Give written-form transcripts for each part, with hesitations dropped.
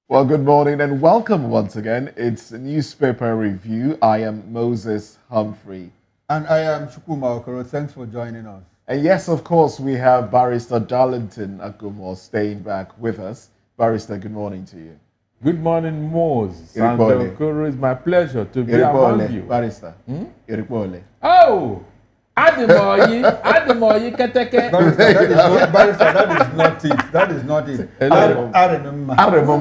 Well, good morning and welcome once again. It's Newspaper Review. I am Moses Humphrey. And I am Shukuma Okoro. Thanks for joining us. And yes, of course, we have Barrister Darlington Akumo staying back with us. Barrister, good morning to you. Good morning, Moses. And Irikbole. Okoro, it's my pleasure to be among you. Barrister. Irikbole. Oh! Adimoyi Keteke. Barrister, that is not it. That is not it. I remember. Adimoyi.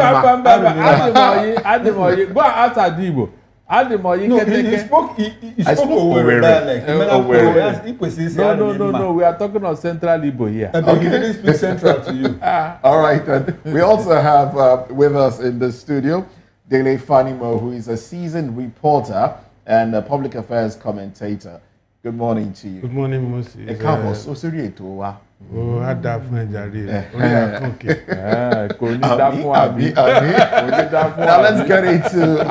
Go and ask Adibo. Adimoyi No, Keteke. he spoke Owerri. dialect. No. We are talking of Central Igbo here. But he didn't speak central to you. All right, then. We also have with us in the studio Dele Fanimo, who is a seasoned reporter and a public affairs commentator. Good morning to you. Good morning, Moses. Ẹ káàbọ̀ sórí ètò wa. Oh, á dáa fún ẹ jàre. Orí àkànkè. Kò ní dá fún àbí. Now let's get into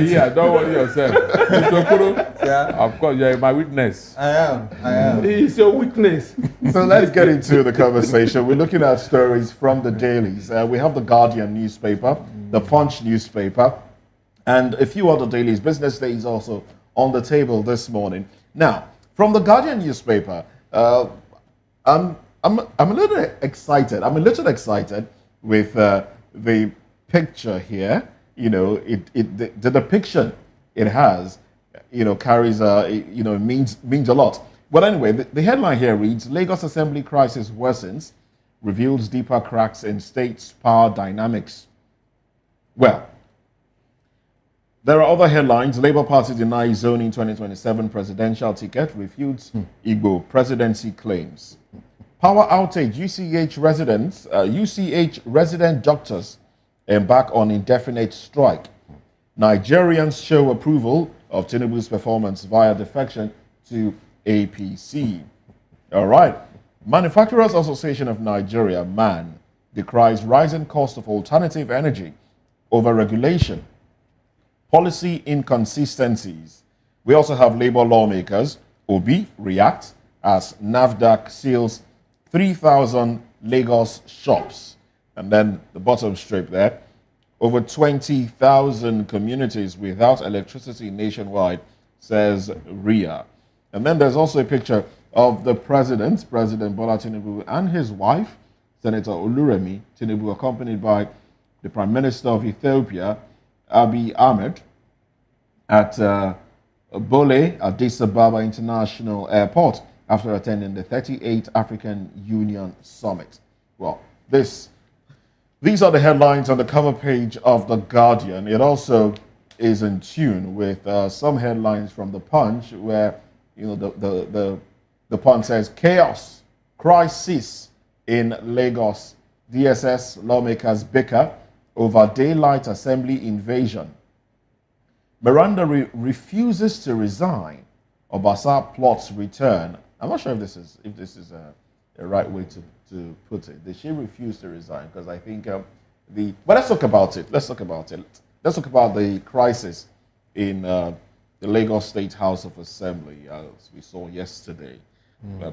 Here, don't worry yourself. Mr. Okoro, Yeah, of course, you are my witness. I am. It's your weakness. So let's get into the conversation. We're looking at stories from the dailies. We have the Guardian newspaper, the Punch newspaper, and a few other dailies. Business Day is also on the table this morning. Now, from the Guardian newspaper, I'm a little excited. I'm a little excited with the picture here. You know, the depiction it has, carries means a lot. But anyway, the headline here reads: Lagos Assembly crisis worsens, reveals deeper cracks in state's power dynamics. Well, there are other headlines. Labour Party denies zoning 2027 presidential ticket, refutes Igbo presidency claims. Power outage, UCH resident doctors embark on indefinite strike. Nigerians show approval of Tinubu'S performance via defection to APC. All right. Manufacturers Association of Nigeria, MAN, decries rising cost of alternative energy over regulation. Policy inconsistencies. We also have labor lawmakers. Obi react as NAFDAC seals 3,000 Lagos shops. And then the bottom strip there, over 20,000 communities without electricity nationwide, says RIA. And then there's also a picture of the President Bola Tinubu, and his wife, Senator Oluremi Tinubu, accompanied by the Prime Minister of Ethiopia, Abiy Ahmed, at Bole Addis Ababa International Airport after attending the 38th African Union Summit. Well, these are the headlines on the cover page of The Guardian. It also is in tune with some headlines from The Punch, where the Punch says chaos, crisis in Lagos, DSS lawmakers bicker over daylight assembly invasion. Miranda refuses to resign. Obasa plots return. I'm not sure if this is a right way to put it. Did she refuse to resign? Because I think but let's talk about it. Let's talk about the crisis in the Lagos State House of Assembly, as we saw yesterday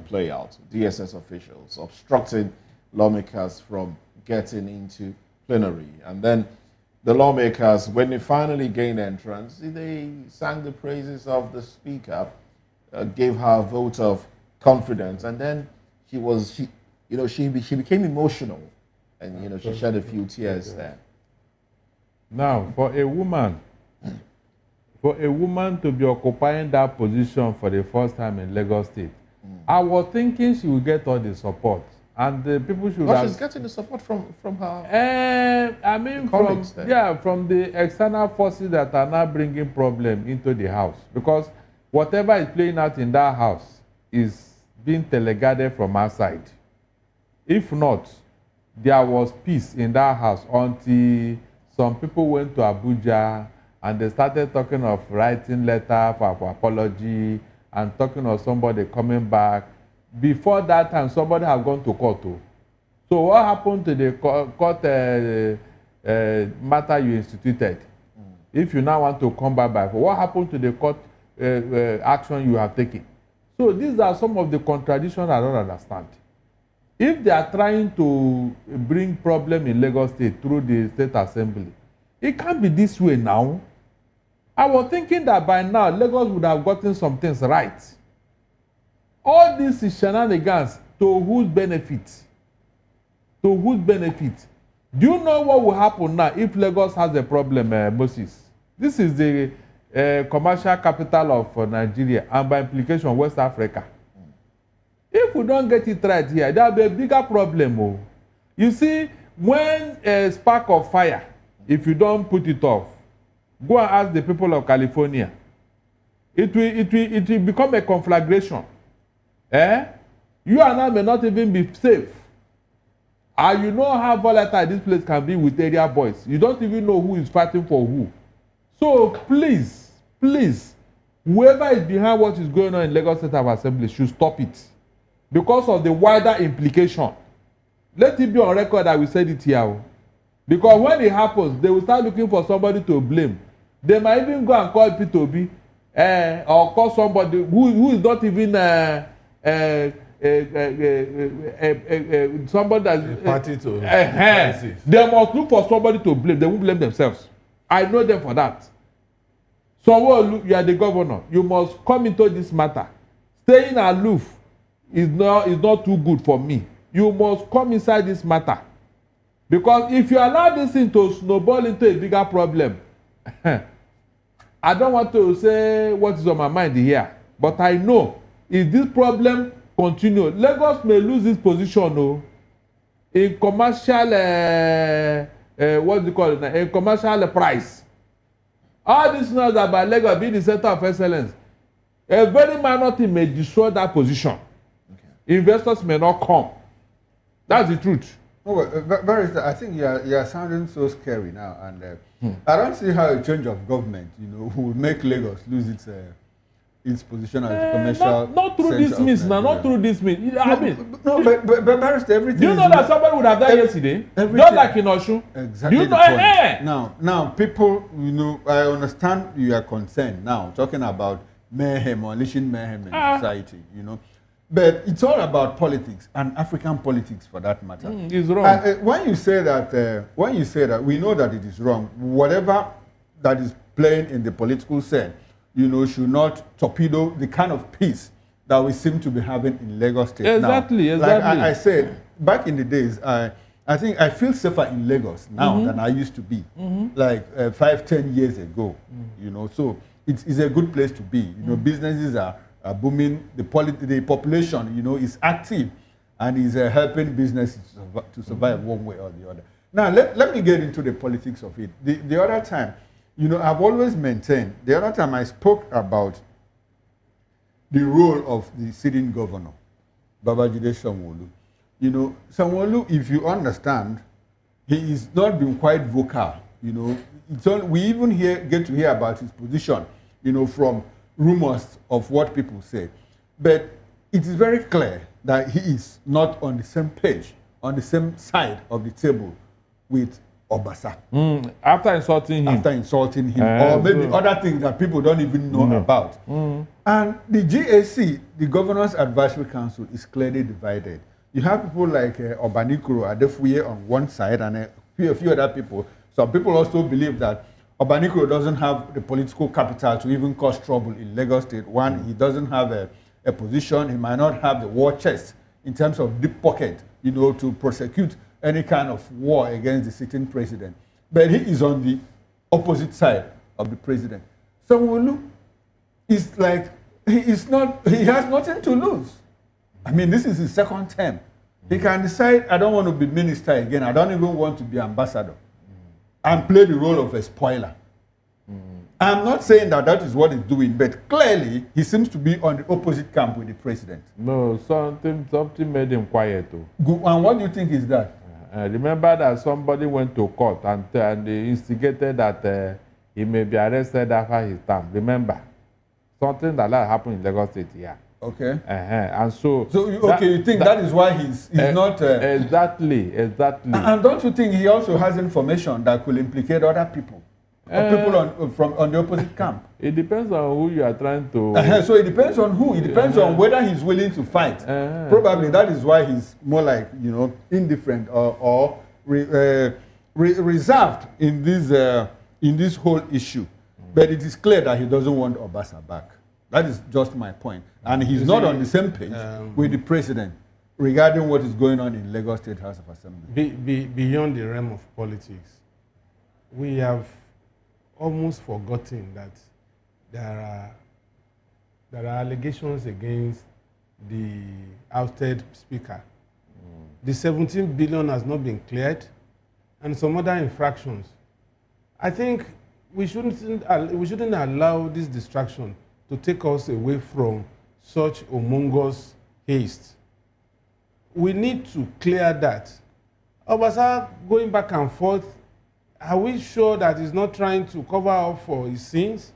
play out. DSS officials obstructing lawmakers from getting into plenary, and then the lawmakers, when they finally gained entrance, they sang the praises of the speaker, gave her a vote of confidence, and then she became emotional, and she shed a few tears there. Now, for a woman to be occupying that position for the first time in Lagos State, I was thinking she would get all the support. And the people should have... she's getting the support from her colleagues from the external forces that are now bringing problem into the house. Because whatever is playing out in that house is being teleguided from outside. If not, there was peace in that house until some people went to Abuja and they started talking of writing letter for apology and talking of somebody coming back. Before that time, somebody had gone to court. So what happened to the court matter you instituted? If you now want to come back, what happened to the court action you have taken? So these are some of the contradictions I don't understand. If they are trying to bring problem in Lagos State through the State Assembly, It can't be this way now. I was thinking that by now, Lagos would have gotten some things right. All this is shenanigans to whose benefit? To whose benefit? Do you know what will happen now if Lagos has a problem, Moses? This is the commercial capital of Nigeria and by implication West Africa. If we don't get it right here, there will be a bigger problem. Oh. You see, when a spark of fire, if you don't put it off, go and ask the people of California. It will become a conflagration. You and I may not even be safe. And you know how volatile this place can be with area boys. You don't even know who is fighting for who. So please, whoever is behind what is going on in Lagos State of Assembly should stop it. Because of the wider implication. Let it be on record that we said it here. Because when it happens, they will start looking for somebody to blame. They might even go and call P2B or call somebody who is not even somebody that's party to crisis. They must look for somebody to blame. They won't blame themselves. I know them for that. So you are the governor. You must come into this matter. Staying aloof is not too good for me. You must come inside this matter. Because if you allow this thing to snowball into a bigger problem, I don't want to say what is on my mind here, but I know if this problem continues, Lagos may lose its position in commercial, what do you call it now? In commercial price. All these knows about Lagos being the center of excellence. A very minor thing may destroy that position. Okay. Investors may not come. That's the truth. Oh, I think you are sounding so scary now, and I don't see how a change of government, will make Lagos lose its position as a commercial. Not through this means now. Not through this means. I mean, but Barrister, everything. Do you know that somebody would have died yesterday? Just like in Osun. Exactly. Do you know? Now, people, I understand you are concerned now, talking about mayhem, unleashing mayhem in society, But it's all about politics and African politics, for that matter. It's wrong. When you say that, we know that it is wrong. Whatever that is playing in the political scene, should not torpedo the kind of peace that we seem to be having in Lagos State exactly, now. Exactly. Like I said, back in the days, I think I feel safer in Lagos now than I used to be, like 5-10 years ago. So it's a good place to be. Businesses are booming. The population, is active and is helping businesses to survive one way or the other. Now, let me get into the politics of it. The other time, I've always maintained, the other time I spoke about the role of the sitting governor, Babajide Sanwo-Olu. Sanwo-Olu, if you understand, he is not been quite vocal. We even get to hear about his position, from rumors of what people say. But it is very clear that he is not on the same page, on the same side of the table with Obasa. After insulting him. Or maybe other things that people don't even know about. And the GAC, the Governor's Advisory Council, is clearly divided. You have people like Obanikoro Adefuye on one side and a few other people. Some people also believe that Obanikoro doesn't have the political capital to even cause trouble in Lagos State. One, he doesn't have a position. He might not have the war chest in terms of deep pocket, to prosecute any kind of war against the sitting president. But he is on the opposite side of the president. Sanwo-Olu is like, he has nothing to lose. I mean, this is his second term. He can decide, I don't want to be minister again. I don't even want to be ambassador. And play the role of a spoiler. I'm not saying that is what he's doing, but clearly he seems to be on the opposite camp with the president. No, something made him quiet too. And what do you think is that? Remember that somebody went to court and they instigated that he may be arrested after his term. Remember, something that happened in Lagos State here. Okay. And so. You think that is why he's not. Exactly. And don't you think he also has information that could implicate other people? Or people on the opposite camp? It depends on who you are trying to. So it depends on who. It depends on whether he's willing to fight. Probably that is why he's more like, indifferent or reserved in this whole issue. But it is clear that he doesn't want Obasa back. That is just my point. And he's not on the same page with the president regarding what is going on in Lagos State House of Assembly. Beyond the realm of politics, we have almost forgotten that there are allegations against the ousted speaker. The 17 billion has not been cleared, and some other infractions. I think we shouldn't allow this distraction to take us away from such humongous haste. We need to clear that. Obasa going back and forth, are we sure that he's not trying to cover up for his sins?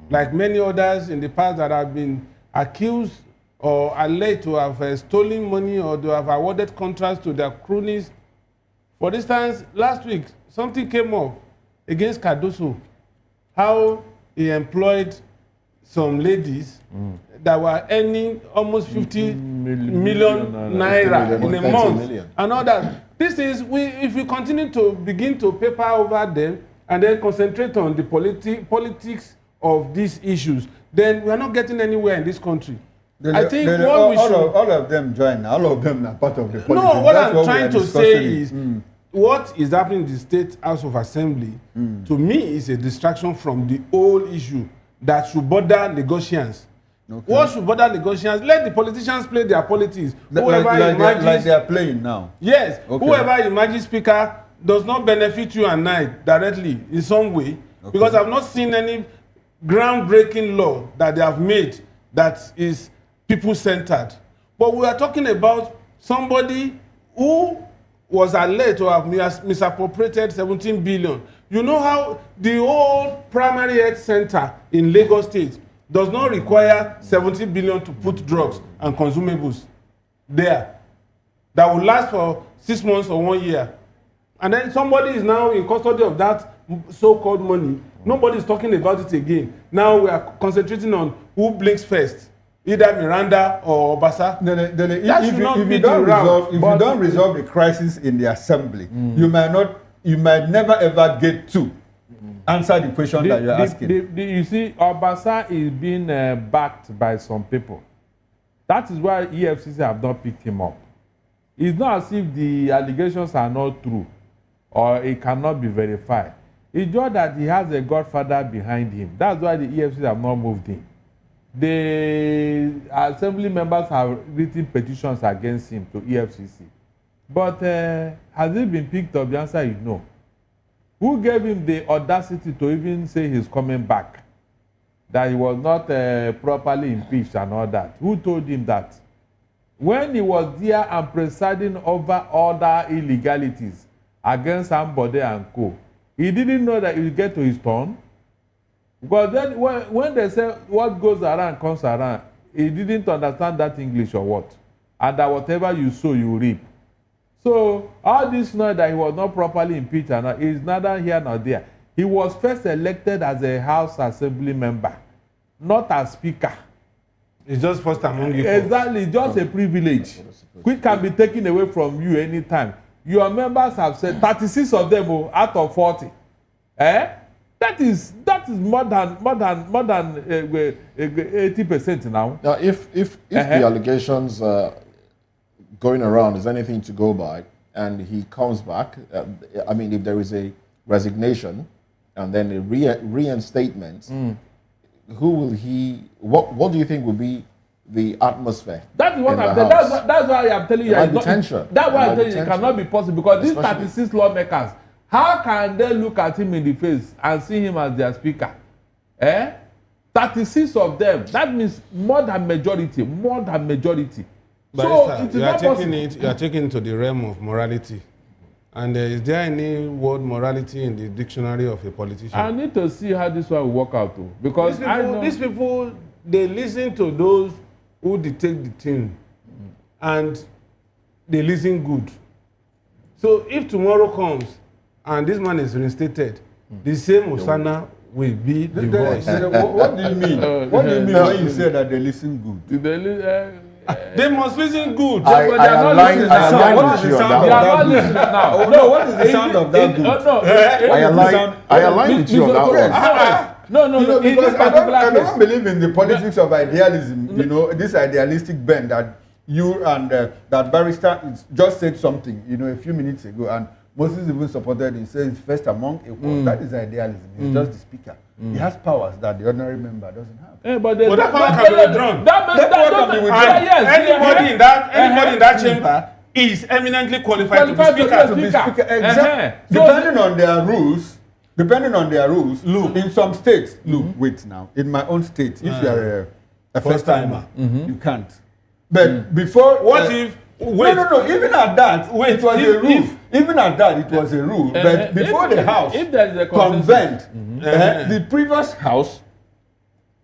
Like many others in the past that have been accused or alleged to have stolen money or to have awarded contracts to their cronies. For instance, last week, something came up against Cardoso, how he employed some ladies that were earning almost 50 million naira in a month million. And all that. This is, if we continue to begin to paper over them and then concentrate on the politics of these issues, then we are not getting anywhere in this country. I think all of them join. All of them are part of the politics. No, what I'm trying to say is what is happening in the State House of Assembly, to me, is a distraction from the whole issue that should bother Lagosians. Okay. What should bother Lagosians? Let the politicians play their politics. Like they are playing now. Yes. Okay. Whoever imagines speaker does not benefit you and I directly in some way, because I've not seen any groundbreaking law that they have made that is people-centered. But we are talking about somebody who was alleged to have misappropriated 17 billion. You know how the old primary health center in Lagos State does not require 17 billion to put drugs and consumables there that will last for 6 months or 1 year. And then somebody is now in custody of that so-called money. Nobody is talking about it again. Now we are concentrating on who blinks first, either Miranda or Obasa. If you don't resolve the crisis in the assembly, you might never ever get to answer the question that you're asking. You see, Obasa is being backed by some people. That is why EFCC have not picked him up. It's not as if the allegations are not true or it cannot be verified. It's just that he has a godfather behind him. That's why the EFCC have not moved him. The assembly members have written petitions against him to EFCC. But has it been picked up? The answer is no. Who gave him the audacity to even say he's coming back? That he was not properly impeached and all that? Who told him that? When he was there and presiding over other illegalities against Ambode and Co., he didn't know that he would get to his turn. Because then when they say what goes around comes around, he didn't understand that English or what. And that whatever you sow, you reap. So all this noise that he was not properly impeached is neither here nor there. He was first elected as a House Assembly member, not as Speaker. It's just first among you. Exactly, just a privilege, which can be taken away from you anytime. Your members have said 36 of them out of 40. That is more than 80% now. Now, if the allegations going around is anything to go by, and he comes back, I mean, if there is a resignation and then a reinstatement, who will he? What do you think will be the atmosphere? That's what I'm telling. That's why I'm telling you. Tension. That's why I'm telling you it cannot be possible, because these 36 lawmakers, how can they look at him in the face and see him as their speaker? 36 of them. That means more than majority. More than majority. But so it is you are taking it to the realm of morality. And is there any word morality in the dictionary of a politician? I need to see how this one will work out too. Because these people, they listen to those who dictate the thing. And they listen good. So if tomorrow comes and this man is reinstated, the same Osana will be the voice. What do you mean? What do you mean when you say that they listen good? They must listen good. I align with What is you the on sound that of one. They are not that listening good? now. Oh, no, what is the sound of that good? I align with you on that one. No, You know, in because this I particular don't case. believe in the politics of idealism. You know, this idealistic bend that you and that barrister just said something, you know, a few minutes ago, and Moses even supported it. He says it's first among equals. That is idealism. He's just the speaker. He has powers that the ordinary member doesn't have. But that power can be withdrawn. That power can be withdrawn. Anybody in that chamber is eminently qualified to be speaker. Exactly. Depending on their rules, look, in some states, wait now, in my own state, if you are a first timer, you can't. But before, wait. No, even at that, it was a rule. Even at that, it was a rule. But before the House convened, the previous House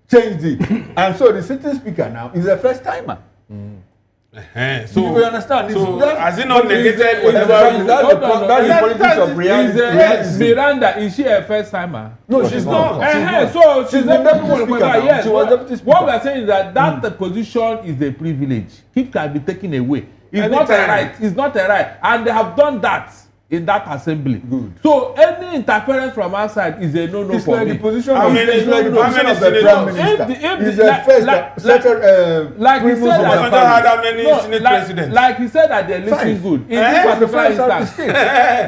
changed it. And so the sitting speaker now is a first timer. So you understand? Has it not negated whatever? That's the politics of reality. Miranda, is she a first timer? No, she's not. So she's the deputy speaker now. Yes. She was deputy speaker. What we are saying is that position is a privilege. It can be taken away. It's not a right. It's not a right. And they have done that in that assembly. Good. So any interference from outside is a no-no it's for like me. The position of the prime minister. He's a first like he said that he said that they're listening good. In this particular instance,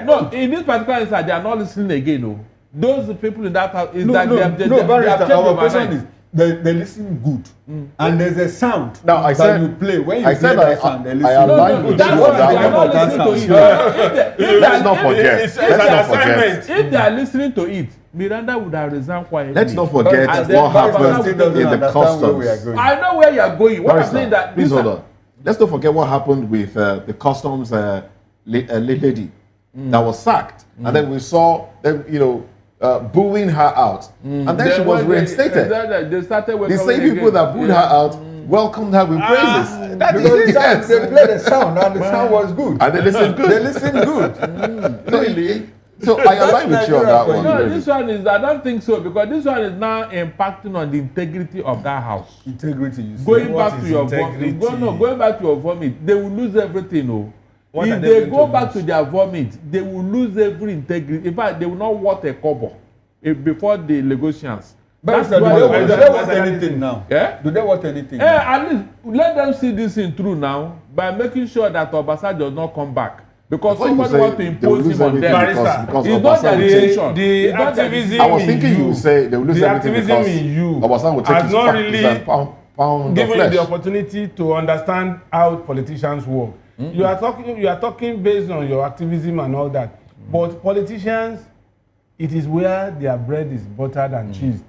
no, in this particular instance, they are not listening again. No, those people in that house is that they have changed our question is they listen good, and there's a sound that you play when you play that sound. They listen. I align with you on that one. Let's not forget. If they are listening to it, Miranda would have resigned quietly. Let's not forget what happened in the customs. I know where you are going. What I'm saying that please hold on. Let's not forget what happened with the customs lady that was sacked, and then we saw them, booing her out, and then she was reinstated. The same people that booed her out welcomed her with praises. That is it. They played the sound, and the sound was good. And they listened good. They listened good. Really? So I align with you on that one. No, this one is, I don't think so, because this one is now impacting on the integrity of that house. Integrity, you say. Going back to your vomit, they will lose everything. Oh. If they go back to their vomit, they will lose every integrity. In fact, they will not worth a kobo before the negotiations. But do they want anything now? Yeah? Do they want anything? At least let them see this thing through now by making sure that Obasa does not come back. Because somebody wants to impose him on them. Because it's not their intention. The activism I was thinking you would say they will lose everything because Obasa will take has not really pound given you the opportunity to understand how politicians work. You are talking based on your activism and all that. But politicians, it is where their bread is buttered and cheesed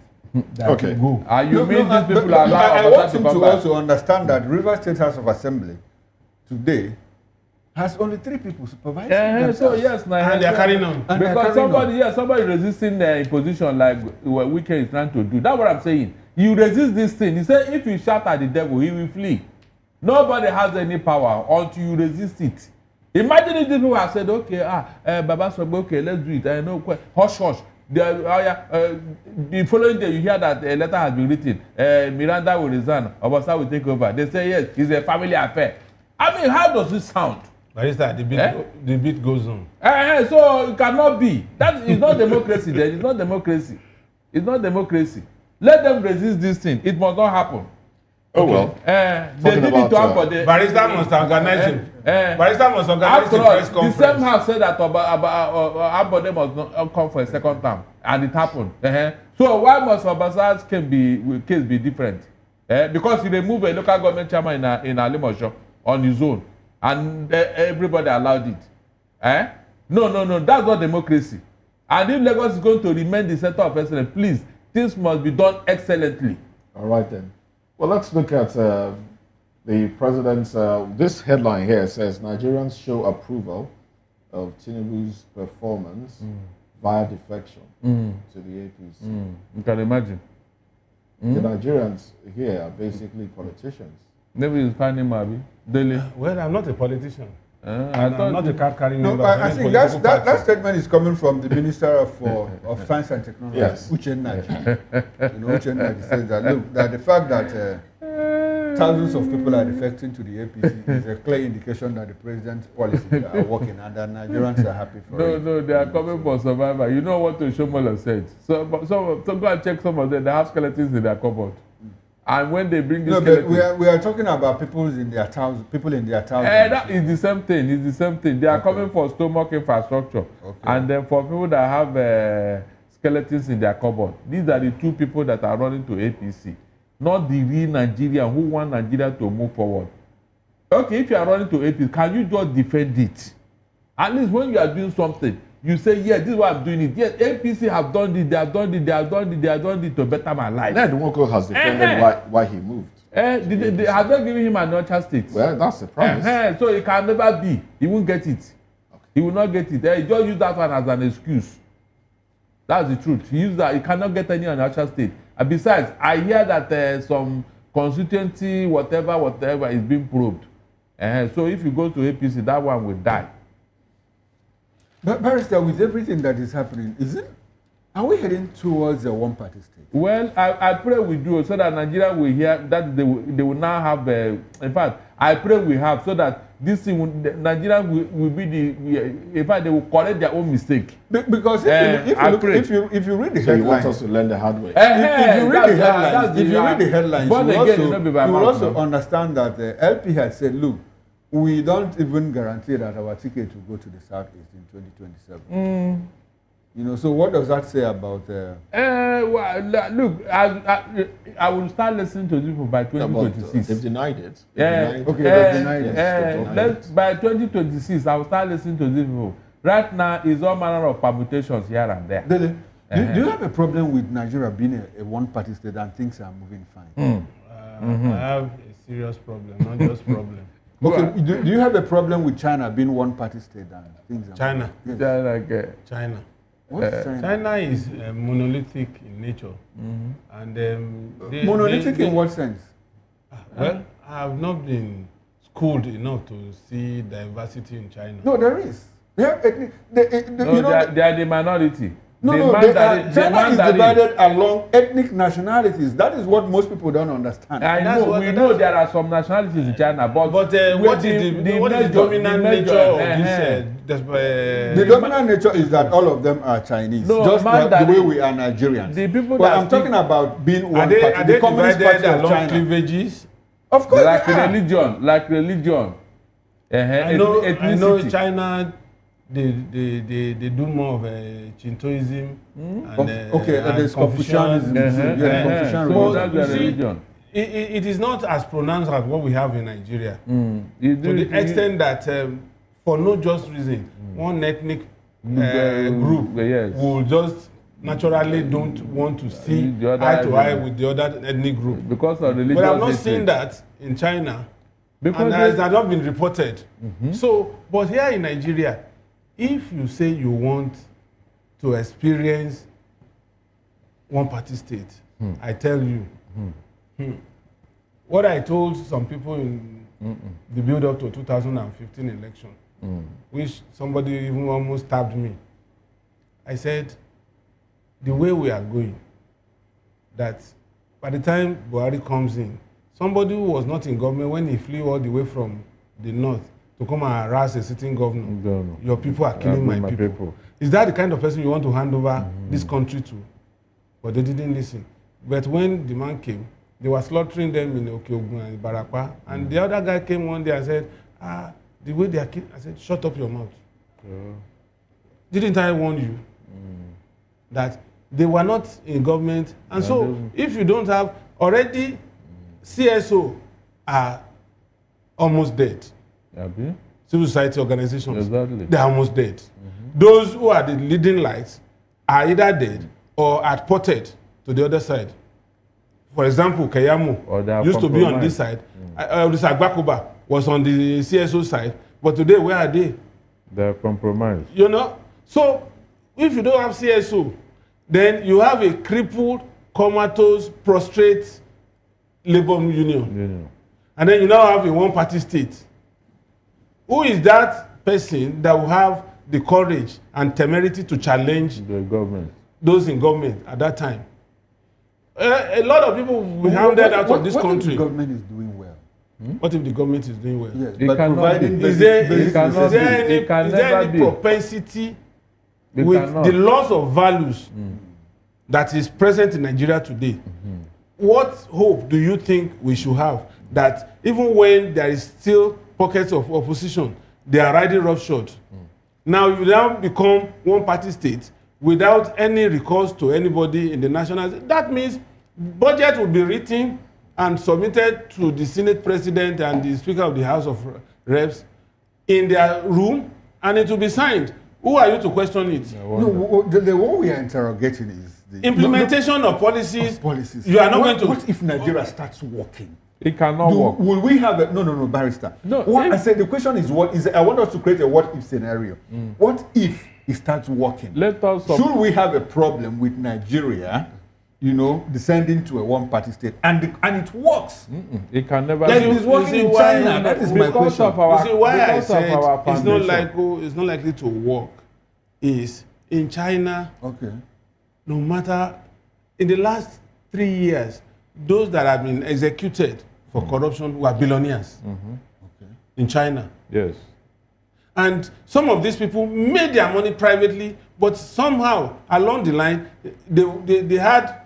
that you go. These people are I want him to also understand that River State House of Assembly today has only 3 people supervising. So yes, and they are carrying on. Because somebody resisting the imposition like what Wike is trying to do. That's what I'm saying. You resist this thing. He said if you shout at the devil, he will flee. Nobody has any power until you resist it. Imagine if these people have said, okay, Baba Sobe, okay, let's do it. I know, hush, hush. The following day, you hear that a letter has been written. Miranda will resign. Obasa will take over. They say, yes, it's a family affair. I mean, how does this sound? Barrister, the beat goes on. So it cannot be. That is not democracy then. It's not democracy. It's not democracy. Let them resist this thing. It must not happen. Oh well. They did it to for the Barrister must organize him. Barrister must organize the press conference. The same house said that Abode must not come for a second term, and it happened. So why must Obasa's case be different? Because he removed a local government chairman in Alimosho on his own, and everybody allowed it. No, that's not democracy. And if Lagos is going to remain the center of excellence, please, things must be done excellently. All right then. Well, let's look at the president's. This headline here says Nigerians show approval of Tinubu'S performance via defection to the APC. You can imagine. The Nigerians here are basically politicians. Maybe it's finding Mabi. Daily. Well, I'm not a politician. I'm not a card carrying. No, I think that statement is coming from the Minister of Science and Technology, yes. Uchenna. Uchenna says that look, that the fact that thousands of people are defecting to the APC is a clear indication that the president's policies are working and that Nigerians are happy for it. No, they are coming for survival. You know what Oshomola said? So go and check some of them. They have skeletons in their cupboard. And when they bring this but we are talking about people in their towns. That is the same thing. It's the same thing. They are coming for stomach infrastructure. Okay. And then for people that have skeletons in their cupboard, these are the two people that are running to APC. Not the real Nigerian who want Nigeria to move forward. Okay, if you are running to APC, can you just defend it? At least when you are doing something, you say, yeah, this is why I'm doing it. Yes, APC have done it, they have done it to better my life. Ned Nwoko has defended why he moved. They have not given him an nurture state. Well, that's the promise. So it can never be. He won't get it. Okay. He will not get it. He just use that one as an excuse. That's the truth. He used that. He cannot get any nurture state. And besides, I hear that some constituency, whatever is being probed. So if you go to APC, that one will die. But Barrister, with everything that is happening, are we heading towards a one-party state? Well, I pray we do, so that Nigeria will hear that they will now have. In fact, I pray we have, so that this thing, Nigeria will be in fact, they will correct their own mistake. Because if you read the headlines, so you want us to learn the hard way. If you read the headlines, you will also understand that the LP has said, look, we don't even guarantee that our ticket will go to the Southeast in 2027. You know, so what does that say about? Well, look, I will start listening to this by 2026. They've denied it. They've denied it. By 2026, I will start listening to these people. Right now, it's all manner of permutations here and there. Do you have a problem with Nigeria being a one-party state and things are moving fine? I have a serious problem, not just problem. Okay, do you have a problem with China being one-party state and things? China. Yes. China. What's China? China is monolithic in nature. And monolithic in what sense? Well, I have not been schooled enough to see diversity in China. No, there is. They are they are the minority. China is divided along ethnic nationalities. That is what most people don't understand. We know there are some nationalities in China, but what is the dominant nature of this? The dominant nature is that all of them are Chinese, just the way we are Nigerians. The people but I'm talking about being one party. Are they the Communist Party of China. Cleavages? Of course, like religion. I know China. They do more of Shintoism there's Confucianism. So that's the religion. It is not as pronounced as what we have in Nigeria. To the extent that, for no just reason, one ethnic group will just naturally don't want to see eye to eye with the other ethnic group. Because of religion. But I've not seen that in China. Because and it has not been reported. So, but here in Nigeria, if you say you want to experience one-party state, I tell you, what I told some people in the build-up to 2015 election, which somebody even almost stabbed me, I said, the way we are going, that by the time Buhari comes in, somebody who was not in government when he flew all the way from the north to come and harass a sitting governor. Your people are killing my people. Is that the kind of person you want to hand over this country to? But they didn't listen. But when the man came, they were slaughtering them in Okeogun and Ibarapa. And the other guy came one day and said, the way they are killing, I said, shut up your mouth. Didn't I warn you that they were not in government? And so if you don't have, already CSO are almost dead. Civil society organizations, they are almost dead. Those who are the leading lights are either dead or are ported to the other side. For example, Keyamo used to be on this side. This Agbakuba was on the CSO side. But today, where are they? They're compromised. You know? So, if you don't have CSO, then you have a crippled, comatose, prostrate labor union. And then you now have a one-party state. Who is that person that will have the courage and temerity to challenge the government, those in government at that time? A lot of people will be hounded out of this country. The government is doing well. What if the government is doing well? Yes, It but cannot providing be. Is there, basic is, cannot is there be. any, It can is there never any be. propensity It with cannot. the loss of values that is present in Nigeria today? What hope do you think we should have that even when there is still pockets of opposition, they are riding roughshod? Now you now become one party state without any recourse to anybody in the national. That means budget will be written and submitted to the Senate President and the Speaker of the House of Reps in their room, and it will be signed. Who are you to question it? No, the what we are interrogating is the Implementation of policies. of policies. You are not going to. What if Nigeria starts working? It cannot work. Will we have a no, barrister? No, What if- I said, the question is what is. I want us to create a what if scenario. What if it starts working? Let us. Should we have a problem with Nigeria, descending to a one-party state, and it works? It can never. Like be. it's working in why- China. That is my because question. of our. You see why I because of said our it's not foundation. it's not likely to work is in China. Okay. No matter in the last 3 years, those that have been executed for corruption were billionaires Okay. in China. Yes. And some of these people made their money privately, but somehow along the line, they had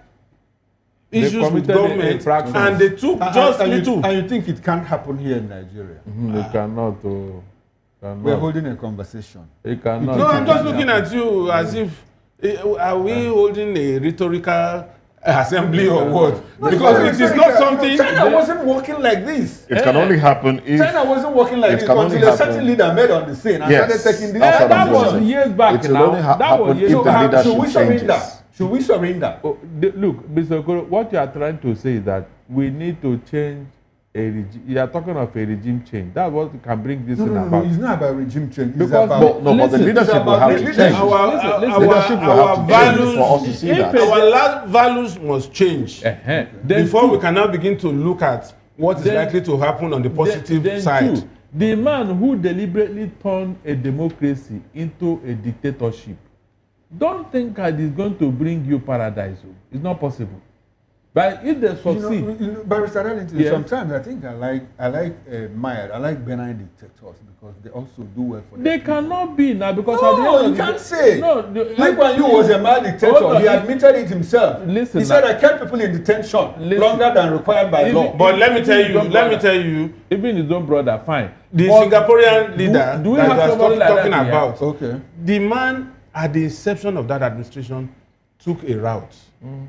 issues with committed government, infractions. and they took just little. And you think it can't happen here in Nigeria? It cannot. Oh, cannot. We're holding a conversation. It cannot. No, I'm just looking at you as if, are we holding a rhetorical assembly or what? Because it is not something. China wasn't working like this. It can only happen if China wasn't working like It this can only until a happen- certain leader made on the scene and Yes. started taking this. Outside that of was Joseph. years back It will now. only That was happen years if So the back. leadership should we surrender? changes. Should we surrender? Oh, look, Mr. Okoro, what you are trying to say is that we need to change a regime. You are talking of a regime change. That's what can bring this No, thing no, no, about. it's not about regime change. It's Because about No, but the Listen, leadership it's will about have to leadership. change. Listen, Leadership will our have to change values, for us to see that. our values must change Then before two, we can now begin to look at what is Then- likely to happen on the positive then side. two, the man who deliberately turned a democracy into a dictatorship, don't think that it's going to bring you paradise. Oh. It's not possible. But if they succeed, Barrister Adeleke, Yeah. sometimes I think I like mild, I like benign dictators because they also do well for they their people. cannot be now because No, at the end you of the can't day- say. No, Like when you was a mild dictator, Hold on. he admitted it himself. Listen He said, now. I kept people in detention Listen. longer than required by If law. it- But let me tell Even you, even his own brother, fine. the But Singaporean leader do we that have we are somebody like talking that here? about, Okay, the man at the inception of that administration took a route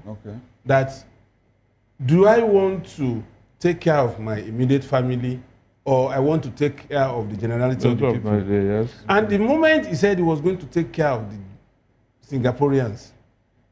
okay. that, do I want to take care of my immediate family, or I want to take care of the generality of the people? Yes. And the moment he said he was going to take care of the Singaporeans,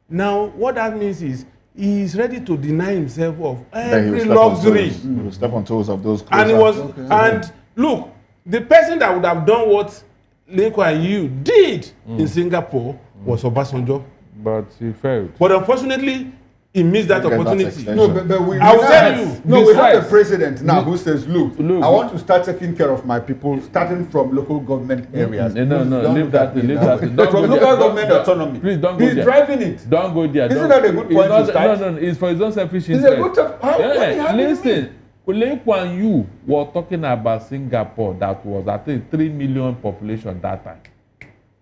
now what that means is he is ready to deny himself of Then he will every step on luxury. toes. He will step on toes of those And he closer. was, Okay. and look, the person that would have done what Lee Kuan Yew did in Singapore was Obasanjo. But he failed. But unfortunately, he missed that Get that opportunity. extension. No, but we I will now tell have- you, No, we have a besides- president now who says, look, Look. I want to start taking care of my people, starting from local government areas. No, Don't leave look that. at me Leave that that. way. Don't From go local there. government Don't- autonomy. Please don't go He's there. driving it. Don't go there. Isn't Don't- that a good it's point not- to start? No, it's for his own selfish It's interest. a good time. How, what do you have in Listen, me? Lee Kuan Yew was talking about Singapore that was, I think, 3 million population that time.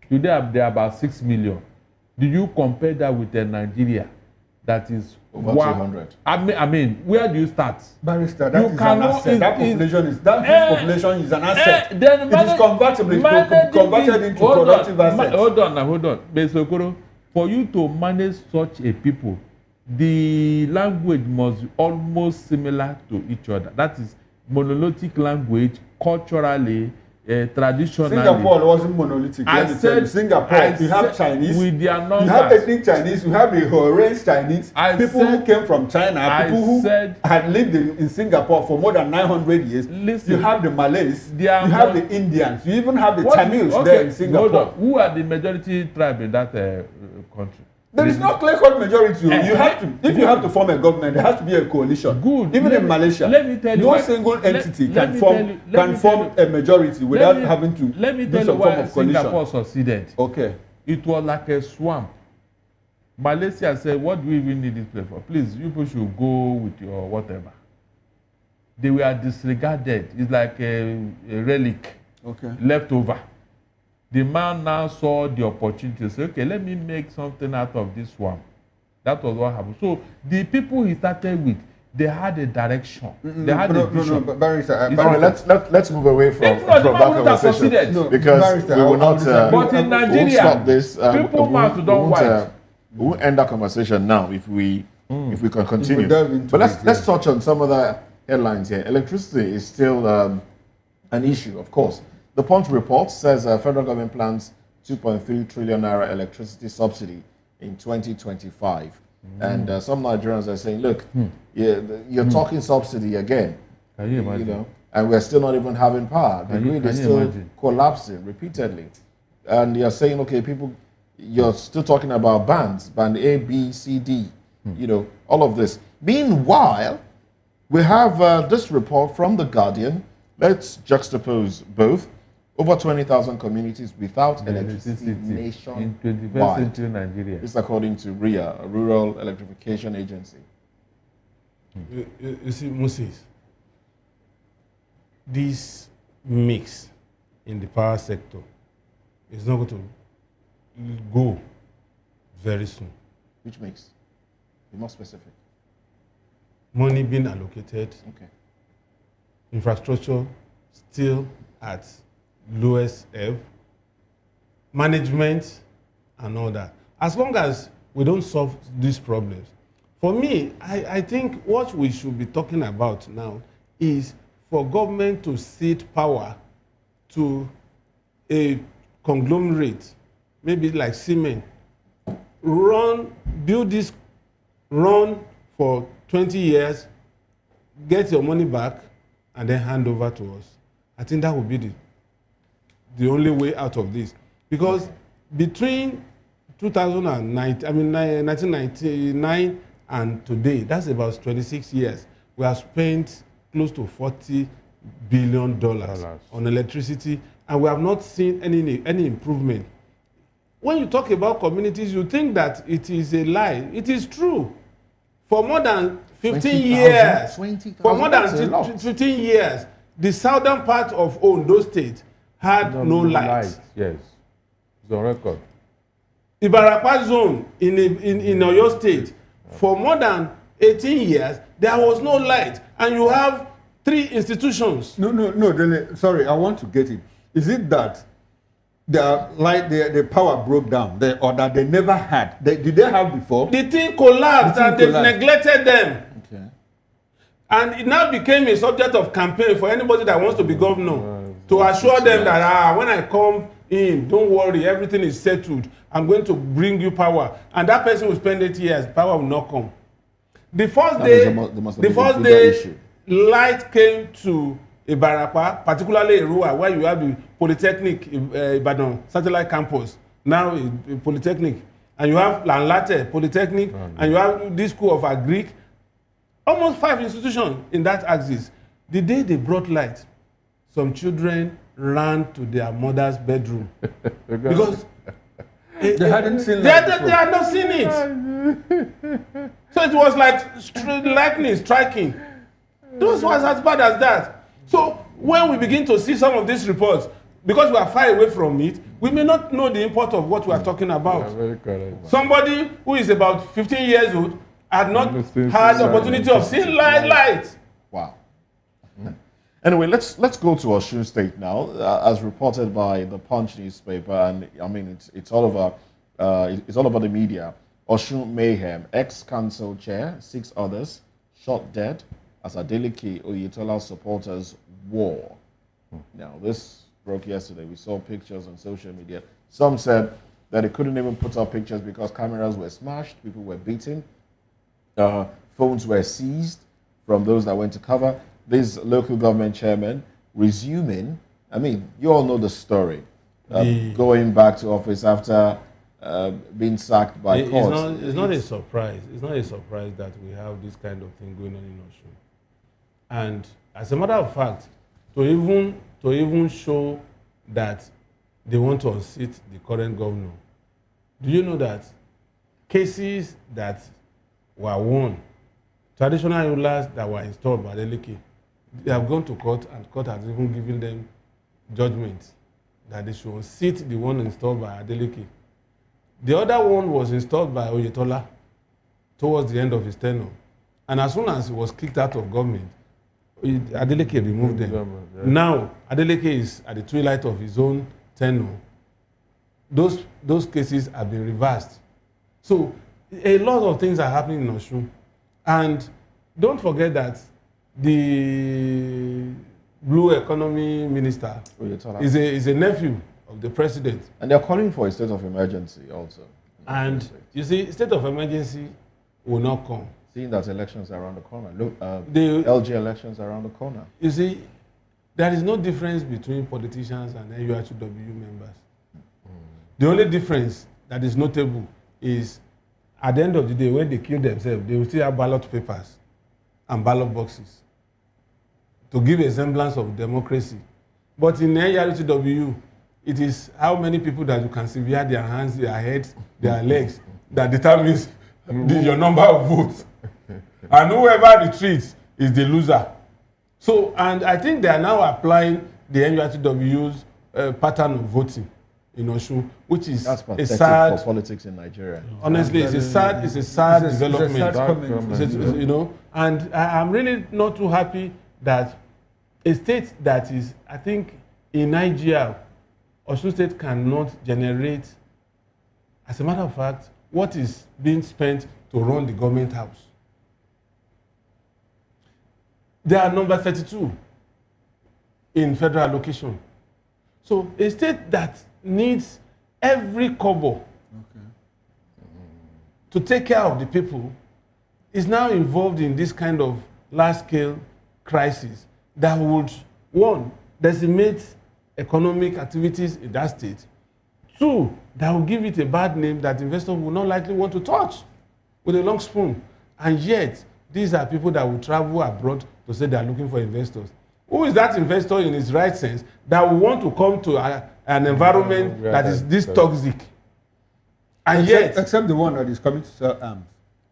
Today they are about 6 million. Do you compare that with Nigeria that is Over 200. I mean, where do you start? Barrister, that You is an cannot- asset. That is- population is that population is an asset. Then It is convertible. It could be converted into productive assets. Hold on. Mr. Okoro, for you to manage such a people, the language must be almost similar to each other. That is monolithic language, culturally, traditionally. Singapore wasn't monolithic. I Let me tell you. said- Singapore, I you have said Chinese, with their you have numbers. ethnic Chinese, you have the Horen's Chinese, I people who said- came from China, I people who said- had lived in Singapore for more than 900 years. Listen. You have the Malays, you They are have more- the Indians, you even have the What- Tamils okay, there in hold Singapore. on. Who are the majority tribe in that country? There is no clear-cut majority. You Eh, have to, if you have to form a government, there has to be a coalition. Good. Even Let in me- Malaysia, let me tell you no why- single let- entity let can me form tell you- let me tell a majority without Let me- having to let me do tell you some form why of coalition. Singapore succeeded. Okay. It was like a swamp. Malaysia said, what do we even need this place for? Please, you people should go with your whatever. they were disregarded. It's like a relic left over. The man now saw the opportunity to say, okay, let me make something out of this one. That was what happened. So the people he started with, they had a direction. They had a vision. But Barrister, let's move away from that conversation. No, because Barrister, we will not. But in Nigeria, we'll stop this. people mouth don't white. We won't end that conversation now if we can continue. But let's it, touch on some of the headlines here. Electricity is still an issue, of course. The Punch report says federal government plans 2.3 trillion naira electricity subsidy in 2025. And some Nigerians are saying, look, you're talking subsidy again. Can you imagine? You know, and we're still not even having power. The grid is still collapsing repeatedly. And you're saying, okay, people, you're still talking about bands, band A, B, C, D, you know, all of this. Meanwhile, we have this report from The Guardian. Let's juxtapose both. Over 20,000 communities without electricity nationwide. In 21st century Nigeria. This is according to RIA, a Rural Electrification Agency. You see, Moses, this mix in the power sector is not going to go very soon. Which makes? Be more specific. Money being allocated. Okay. Infrastructure still at lowest ebb, management and all that. As long as we don't solve these problems, for me, I think what we should be talking about now is for government to cede power to a conglomerate, maybe like Siemens, build this, run for 20 years, get your money back, and then hand over to us. I think that would be the only way out of this, because between 1999 and today, that's about 26 years, we have spent close to $40 billion on electricity, and we have not seen any improvement. When you talk about communities, you think that it is a lie. It is true. For more than 15 years, for more than 15 years, the southern part of Ondo State had no light. Yes, it's on record. Ibarapa zone in Oyo State, for more than 18 years, there was no light, and you have 3 institutions. No, sorry, I want to get it. Is it that the power broke down, or that they never had? Did they have before? The thing collapsed, and they neglected them. Okay. And it now became a subject of campaign for anybody that wants to be governor, to assure them that when I come in, don't worry, everything is settled. I'm going to bring you power. And that person will spend 8 years, power will not come. The first day light came to Ibarapa, particularly Erua, where you have the Polytechnic Ibadan satellite campus, now Polytechnic, and you have Lanlate Polytechnic, and you have this school of Agric, almost 5 institutions in that axis. The day they brought light, some children ran to their mother's bedroom because they hadn't seen they had not seen it. So it was like lightning striking. Those was as bad as that. So when we begin to see some of these reports, because we are far away from it, we may not know the import of what we are talking about. Very correct. Somebody who is about 15 years old had not had the opportunity of seeing light. Wow. Anyway, let's go to Osun State now, as reported by the Punch newspaper, and I mean it's all over the media. Osun mayhem, ex-council chair, 6 others shot dead as Adeleke Oyetola supporters war. Now this broke yesterday. We saw pictures on social media. Some said that they couldn't even put up pictures because cameras were smashed, people were beaten, phones were seized from those that went to cover. This local government chairman resuming, I mean, you all know the story, going back to office after being sacked by courts. It's not a surprise. It's not a surprise that we have this kind of thing going on in Osun. And as a matter of fact, to even show that they want to unseat the current governor, do you know that cases that were won, traditional rulers that were installed by Adeleke, They have gone to court, and court has even given them judgment that they should unseat the one installed by Adeleke. The other one was installed by Oyetola towards the end of his tenure. And as soon as he was kicked out of government, Adeleke removed them. Yeah. Now, Adeleke is at the twilight of his own tenure. Those cases have been reversed. So, a lot of things are happening in Osun. And don't forget that the Blue Economy Minister is a nephew of the president. And they're calling for a state of emergency also. And you see, state of emergency will not come. Seeing that elections are around the corner. Look, the LG elections are around the corner. You see, there is no difference between politicians and NURTW members. The only difference that is notable is at the end of the day, when they kill themselves, they will still have ballot papers and ballot boxes to give a semblance of democracy. But in NURTW, it is how many people that you can sever their hands, their heads, their legs that determines your number of votes. And whoever retreats is the loser. So, and I think they are now applying the NURTW's pattern of voting in Osun, which is a sad for politics in Nigeria. Honestly, it's a sad development. You know, and I'm really not too happy that a state that is, I think, in Nigeria, Osun State cannot generate, as a matter of fact, what is being spent to run the government house. They are number 32 in federal allocation. So a state that needs every kobo to take care of the people is now involved in this kind of large-scale crisis that would, one, decimate economic activities in that state. Two, that will give it a bad name that investors will not likely want to touch with a long spoon. And yet, these are people that will travel abroad to say they are looking for investors. Who is that investor in his right sense that will want to come to an environment that is this toxic? And except the one that is coming to sell arms.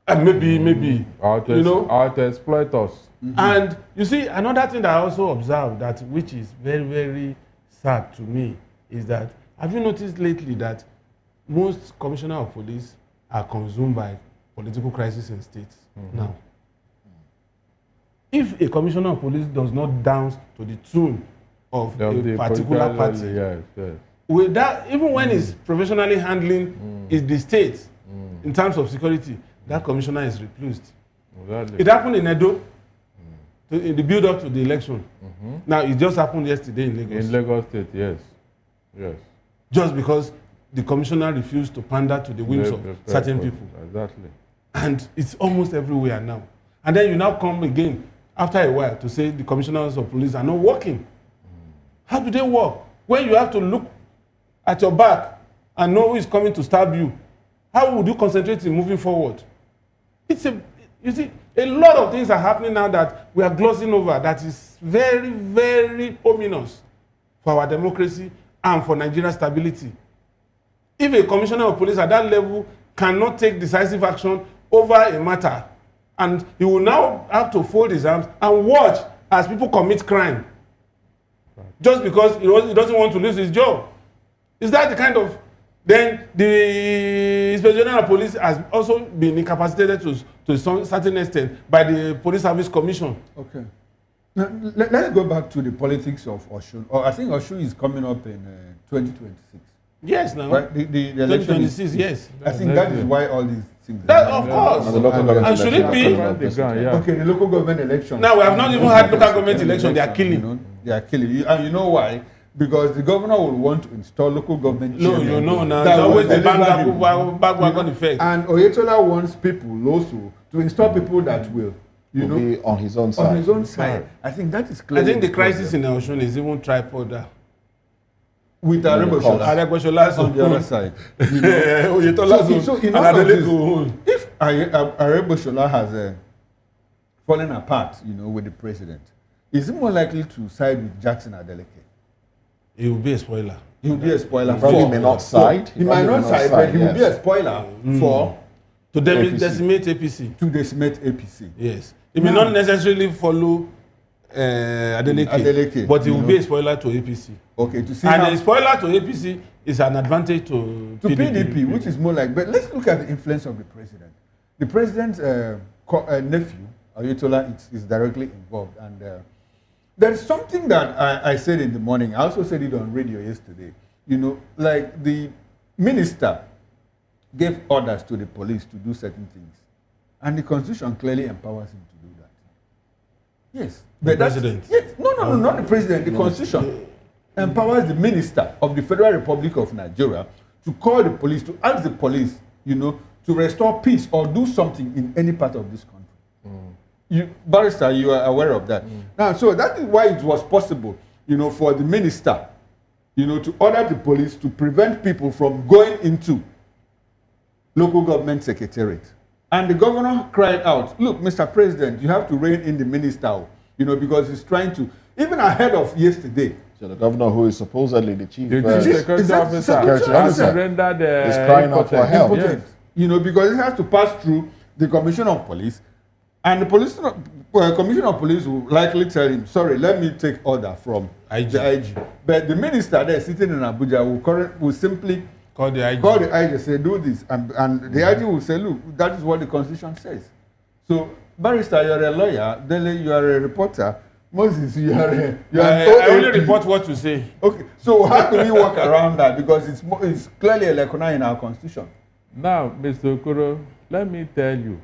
And maybe, or to exploit us. Mm-hmm. And you see, another thing that I also observed that which is very, very sad to me is that, have you noticed lately that most commissioner of police are consumed by political crisis in states now? If a commissioner of police does not dance to the tune of a particular party, with that, even when he's professionally handling is the state in terms of security, that commissioner is reclused. Exactly. It happened in Edo, in the build-up to the election. Now, it just happened yesterday in Lagos. In Lagos State, yes. Just because the commissioner refused to pander to the whims of certain people. Exactly. And it's almost everywhere now. And then you now come again after a while to say the commissioners of police are not working. How do they work? When you have to look at your back and know who is coming to stab you, how would you concentrate in moving forward? You see, a lot of things are happening now that we are glossing over that is very, very ominous for our democracy and for Nigeria's stability. If a commissioner of police at that level cannot take decisive action over a matter, and he will now have to fold his arms and watch as people commit crime just because he doesn't want to lose his job. Is that the kind of... Then the Inspector General of Police has also been incapacitated to some certain extent by the Police Service Commission. Okay. Now, let's go back to the politics of Osun. I think Osun is coming up in 2026. Yes, now. Right? The election 2026, yes. I think that is why all these things... Of course. And should it be... Okay, the local government election. Now, we have not even had local government election. They are killing. They are killing you. And you know why? Because the governor will want to install local government. No, you know now. It's always the bandwagon effect. And Oyetola wants people also to install people that will be on his own side. On his own side. I think that is clear. I think the crisis in Osun is even tripod. With Adegbeshola on the other side. So in all of this, if Adegbeshola has fallen apart, with the president, is he more likely to side with Jackson Adeleke? He will be a spoiler. He will be a spoiler. He probably may not side. He might not side, but he will be a spoiler for... To decimate APC. To decimate APC. Yes. He may not necessarily follow Adeleke, but it will be a spoiler to APC. Okay, to see And how a spoiler to APC is an advantage to PDP, which is more like. But let's look at the influence of the president. The president's nephew, Ayatollah, is directly involved, and there is something that I said in the morning. I also said it on radio yesterday. You know, like the minister gave orders to the police to do certain things, and the constitution clearly empowers him to do that. Yes, the president. Yes, no, not the president. The constitution empowers the minister of the Federal Republic of Nigeria to call the police, to ask the police, you know, to restore peace or do something in any part of this country. Barrister, you are aware of that. Now, so that is why it was possible, you know, for the minister, you know, to order the police to prevent people from going into local government secretariat. And the governor cried out, look, Mr. President, you have to rein in the minister, you know, because he's trying to, even ahead of yesterday. So the governor, who is supposedly the chief security officer, rendered is crying out for help. Yes. You know, because it has to pass through the commissioner of police, and the commissioner of police will likely tell him, sorry, let me take order from the IG. But the minister there sitting in Abuja will simply call the IG, say, do this. And the IG will say, look, that is what the constitution says. So, Barrister, you're a lawyer. Dele, you are a reporter. Moses, you are I only report what you say. Okay, so how do we work around that? Because it's clearly a lacuna in our constitution. Now, Mr. Okoro, let me tell you,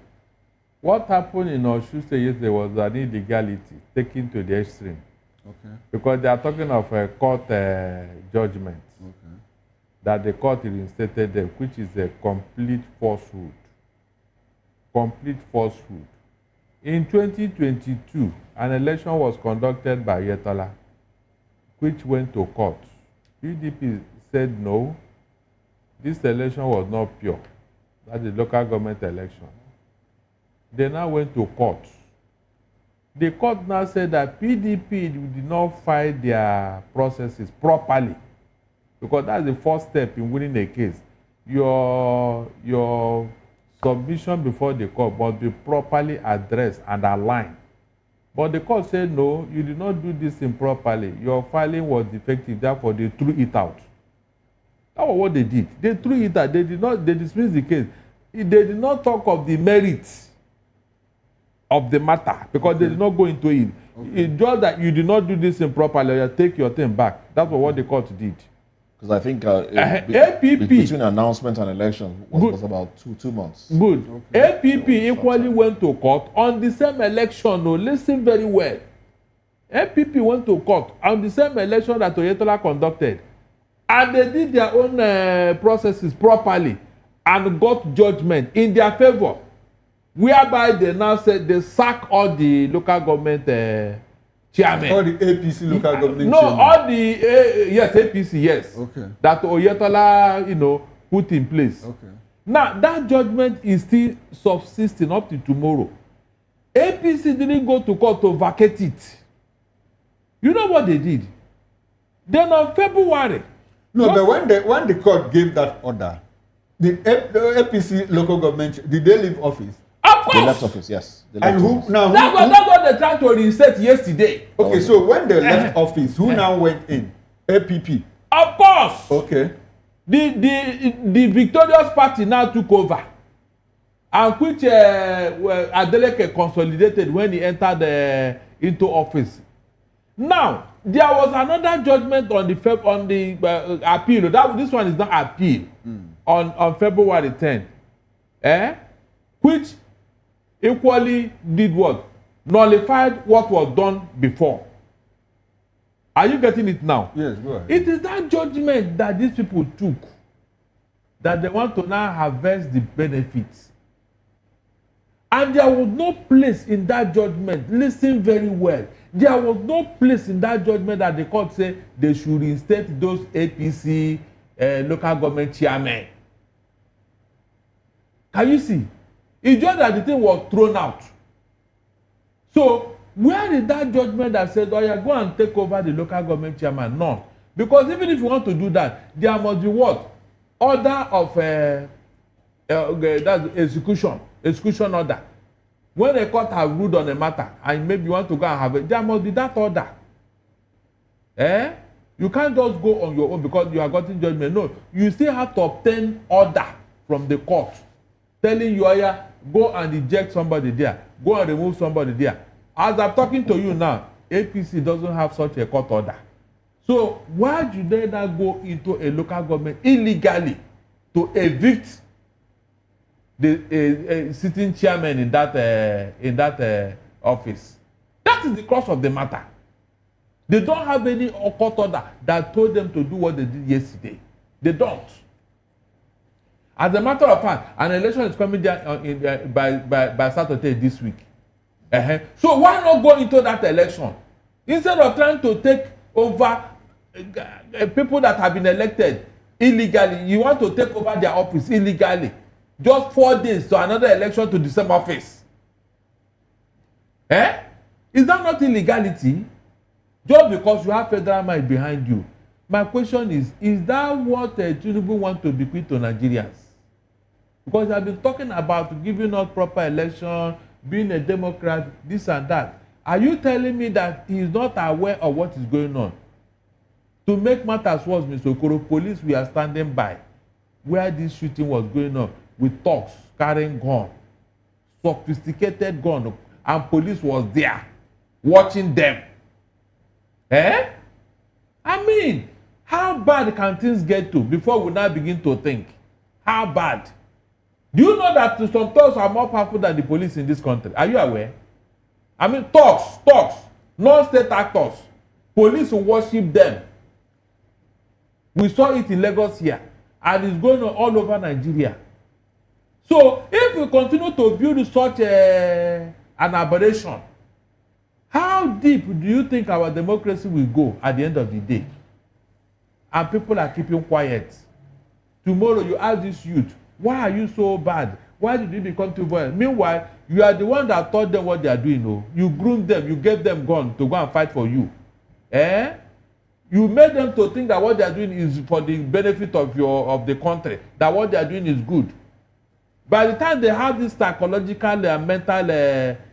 what happened in Osun State yesterday was an illegality taken to the extreme. Okay. Because they are talking of a court judgment that the court reinstated them, which is a complete falsehood. Complete falsehood. In 2022, an election was conducted by Ayatollah, which went to court. PDP said no, this election was not pure. That's the local government election. They now went to court. The court now said that PDP did not file their processes properly, because that's the first step in winning a case. Your submission before the court must be properly addressed and aligned. But the court said, no, you did not do this improperly. Your filing was defective, therefore they threw it out. That was what they did. They threw it out. They dismissed the case. They did not talk of the merits of the matter, because they did not go into it. It's just that you did not do this improperly, you take your thing back. That's what the court did. Because I think APP between announcement and election was about two months. Good. Okay. APP equally went to court on the same election. No, listen very well. APP went to court on the same election that Ayatollah conducted, and they did their own processes properly and got judgment in their favor, whereby they now said they sack all the local government chairman. All the APC local government no, chairman. all the yes, APC, yes. Okay. That Ayatollah, put in place. Okay. Now that judgment is still subsisting up to tomorrow. APC didn't go to court to vacate it. You know what they did? Then on February. No, but when the court gave that order, the APC local government, did they leave office? Of course. They left office, yes. And who now? That's what they tried to reset yesterday. Okay, so when they left office, who now went in? APP. Of course. Okay. The victorious party now took over, and which Adeleke consolidated when he entered into office. Now there was another judgment on the appeal. This one is not appeal. On February 10th, which equally did what? Nullified what was done before. Are you getting it now? Yes, go ahead. It is that judgment that these people took that they want to now harvest the benefits. And there was no place in that judgment, listen very well, there was no place in that judgment that the court said they should reinstate those APC local government chairmen. Can you see? It's just that the thing was thrown out. So, where is that judgment that says, oh yeah, go and take over the local government chairman? None. Because even if you want to do that, there must be what? Order of that's execution order. When a court has ruled on a matter and maybe you want to go and have it, there must be that order. Eh? You can't just go on your own because you are getting judgment. No, you still have to obtain order from the court telling you, yeah, go and eject somebody there, go and remove somebody there. As I'm talking to you now, APC doesn't have such a court order. So why do they not go into a local government illegally to evict the sitting chairman in that office? That is the crux of the matter. They don't have any court order that told them to do what they did yesterday. They don't. As a matter of fact, an election is coming there by Saturday this week. So why not go into that election? Instead of trying to take over people that have been elected illegally, you want to take over their office illegally. Just 4 days to another election to the same office. Is that not illegality? Just because you have federal might behind you. My question is that what Tinubu wants to bequeath to Nigerians? Because I've been talking about giving us proper election, being a Democrat, this and that. Are you telling me that he is not aware of what is going on? To make matters worse, Mr. Okoro, police were standing by where this shooting was going on with thugs carrying gun, sophisticated gun, and police was there watching them. I mean, how bad can things get to before we now begin to think? How bad? Do you know that some thugs are more powerful than the police in this country? Are you aware? I mean, thugs, non-state actors. Police will worship them. We saw it in Lagos here, and it's going on all over Nigeria. So, if we continue to build such an aberration, how deep do you think our democracy will go at the end of the day? And people are keeping quiet. Tomorrow you ask this youth, why are you so bad? Why did you become too violent? Meanwhile, you are the one that taught them what they are doing. Oh. You groomed them, you gave them gun to go and fight for you. You made them to think that what they are doing is for the benefit of the country, that what they are doing is good. By the time they have this psychological and mental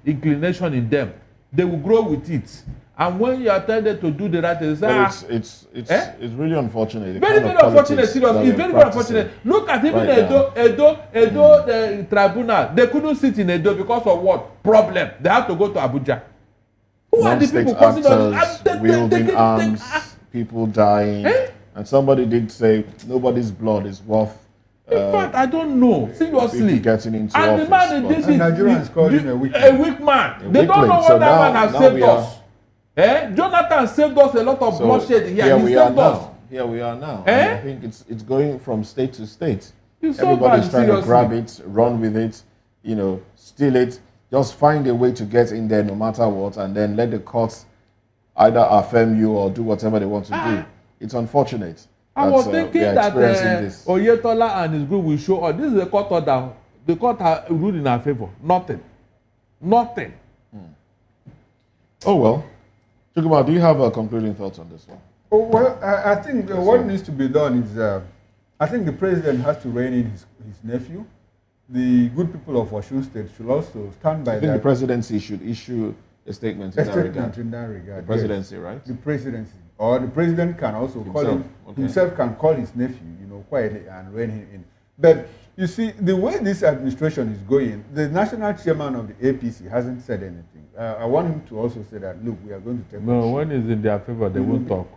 inclination in them, they will grow with it. And when you are telling them to do the right thing, it's really unfortunate. Very unfortunate, seriously. It's very unfortunate. Look at even Edo tribunal. They couldn't sit in Edo because of what? Problem. They have to go to Abuja. Who are the people actors wielding arms, people dying, and somebody did say nobody's blood is worth. In fact, I don't know. Seriously. Getting into and office, the man in this is Nigerians call him a weak man. A weak man. They don't know what that man has saved us. Jonathan saved us a lot of bloodshed here. He saved us. Here we are now. I think it's going from state to state. Everybody's trying to grab it, run with it, steal it. Just find a way to get in there no matter what, and then let the courts either affirm you or do whatever they want to do. It's unfortunate. I was thinking that Oyetola and his group will show us. This is a court order. The court has ruled in our favor. Nothing. Oh, well. Chukuma, do you have a concluding thoughts on this one? Oh, well, I think what needs to be done is, I think the president has to rein in his nephew. The good people of Osun State should also stand by that. I think the presidency should issue a statement in that regard. The presidency, yes. Right? The presidency. Or the president can also himself can call his nephew, quietly and rein him in. But you see, the way this administration is going, the national chairman of the APC hasn't said anything. I want him to also say that, look, we are going to take No, when it's in their favor, they won't talk.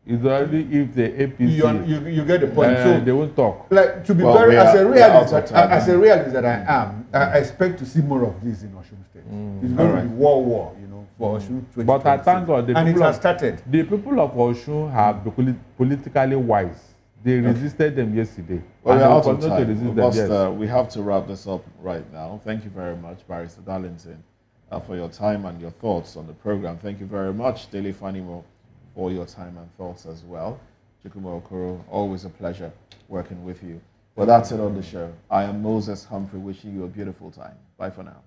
It's only if the APC... You get the point. So they won't talk. Like, to be as a realist that I am, I expect to see more of this in Osun State. It's going to be war, for Osun 2026. But I thank God, it has started. The people of Osun have been politically wise. They resisted them yesterday. Well, we're out of time. We have to wrap this up right now. Thank you very much, Barrister Darlington, for your time and your thoughts on the program. Thank you very much, Daily Fanimo, for your time and thoughts as well. Chukwuma Okoro, always a pleasure working with you. Well, that's it on the show. I am Moses Humphrey, wishing you a beautiful time. Bye for now.